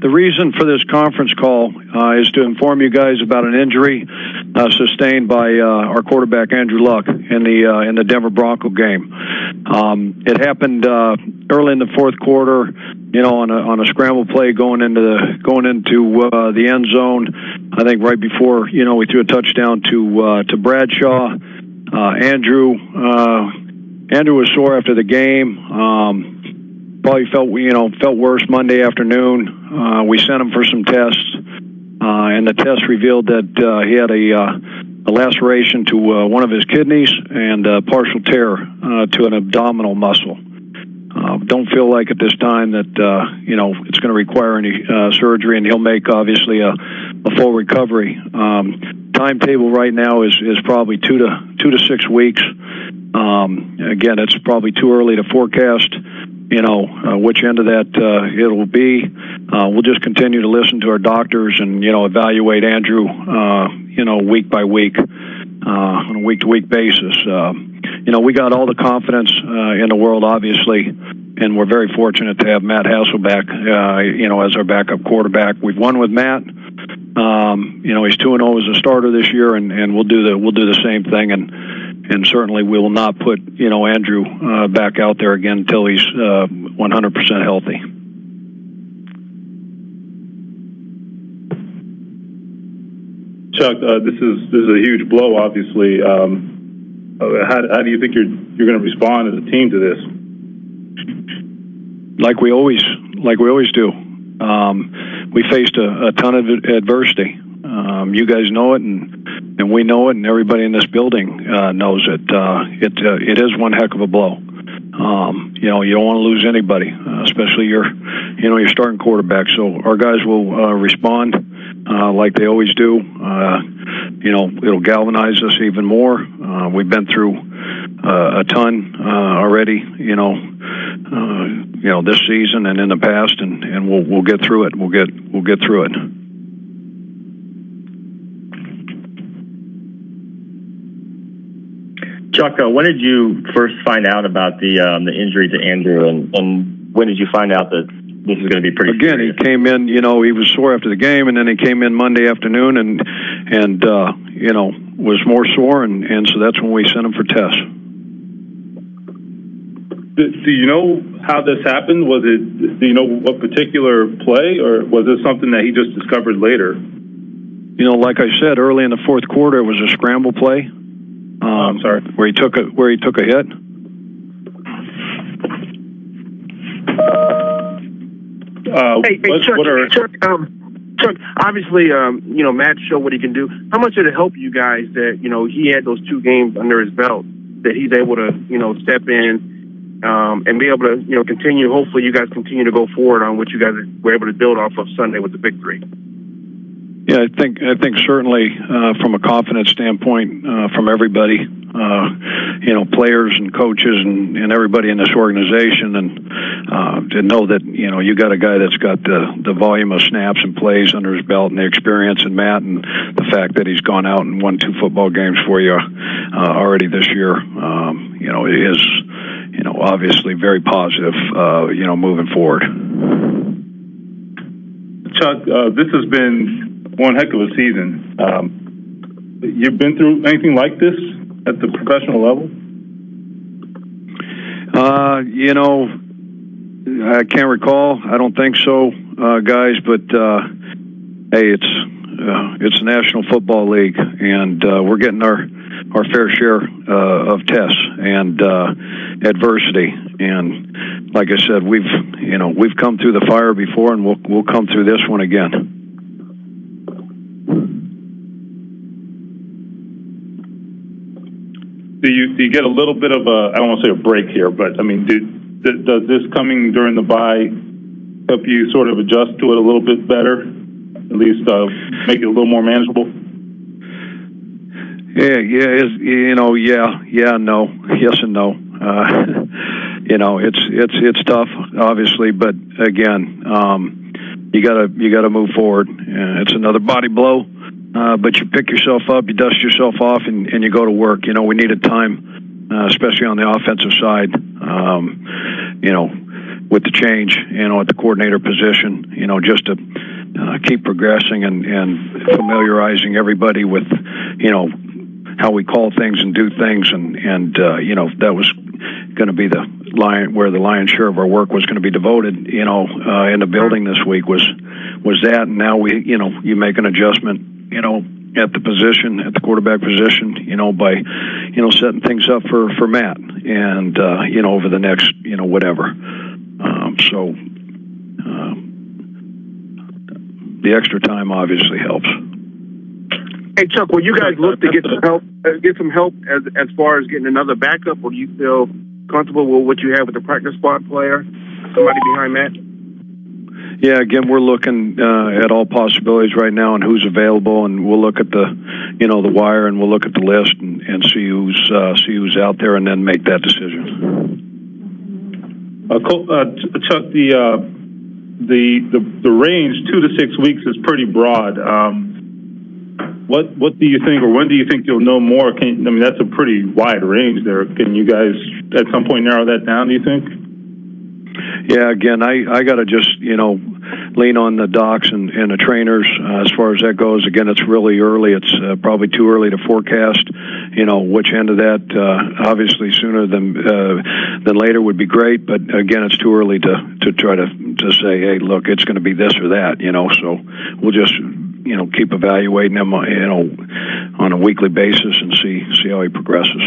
The reason for this conference call is to inform you guys about an injury sustained by our quarterback Andrew Luck in the Denver Bronco game. It happened early in the fourth quarter, on a scramble play going into the end zone. I think right before we threw a touchdown to Bradshaw. Andrew was sore after the game. Probably felt worse Monday afternoon. We sent him for some tests, and the test revealed that he had a laceration to one of his kidneys and a partial tear to an abdominal muscle. Don't feel like at this time that it's going to require any surgery, and he'll make obviously a full recovery. Timetable right now is probably 2 to 6 weeks. Again, it's probably too early to forecast which end of that it'll be. We'll just continue to listen to our doctors and, evaluate Andrew, week by week, on a week-to-week basis. We got all the confidence in the world, obviously, and we're very fortunate to have Matt Hasselbeck, as our backup quarterback. We've won with Matt. He's 2-0 as a starter this year, and we'll do the same thing. And certainly we will not put, Andrew back out there again until he's 100% healthy. Chuck, this is a huge blow, obviously. How do you think you're going to respond as a team to this? Like we always do. We faced a ton of adversity. You guys know it, and we know it, and everybody in this building knows it. It is one heck of a blow. You don't want to lose anybody, especially your starting quarterback. So our guys will respond like they always do. It'll galvanize us even more. We've been through a ton already. This season and in the past, and we'll get through it. We'll get through it. Chuck, when did you first find out about the injury to Andrew, and when did you find out that this is going to be pretty serious? He came in, he was sore after the game, and then he came in Monday afternoon and was more sore, and so that's when we sent him for tests. Do you know how this happened? Do you know what particular play, or was this something that he just discovered later? Like I said, early in the fourth quarter, it was a scramble play. I'm sorry. Where he took a hit. Chuck, obviously, Matt showed what he can do. How much did it help you guys that, he had those 2 games under his belt, that he's able to, step in and be able to, continue. Hopefully you guys continue to go forward on what you guys were able to build off of Sunday with the victory. Yeah, I think certainly from a confidence standpoint from everybody, players and coaches and everybody in this organization, and to know that you got a guy that's got the volume of snaps and plays under his belt and the experience in Matt, and the fact that he's gone out and won 2 football games for you already this year, it is obviously very positive, moving forward. Chuck, this has been one heck of a season. You've been through anything like this at the professional level? I can't recall. I don't think so, guys. But hey, it's the National Football League, and we're getting our fair share of tests and adversity. And like I said, we've come through the fire before, and we'll come through this one again. Do you get a little bit of I don't want to say a break here, but I mean, does this coming during the bye help you sort of adjust to it a little bit better, at least make it a little more manageable? No, yes and no. It's tough, obviously, but again, you gotta move forward. It's another body blow. But you pick yourself up, you dust yourself off, and you go to work. We needed time, especially on the offensive side. with the change, at the coordinator position, just to keep progressing and familiarizing everybody with, how we call things and do things, and that was going to be the lion's share of our work was going to be devoted, in the building this week was that, and now you make an adjustment, at the quarterback position, by, setting things up for Matt, and over the next, whatever. So the extra time obviously helps. Hey Chuck, will you guys look to get some help as far as getting another backup, or do you feel comfortable with what you have with the practice squad player, somebody behind Matt? Yeah, again, we're looking at all possibilities right now and who's available, and we'll look at the wire, and we'll look at the list and see who's out there, and then make that decision. Chuck, the range 2 to 6 weeks is pretty broad. What do you think, or when do you think you'll know more? That's a pretty wide range there. Can you guys at some point narrow that down, do you think? Yeah, again, I got to just, lean on the docs and the trainers as far as that goes. Again, it's really early. It's probably too early to forecast, which end of that. Obviously, sooner than later would be great, but again, it's too early to try to say, hey, look, it's going to be this or that, So we'll just, keep evaluating him, on a weekly basis and see how he progresses.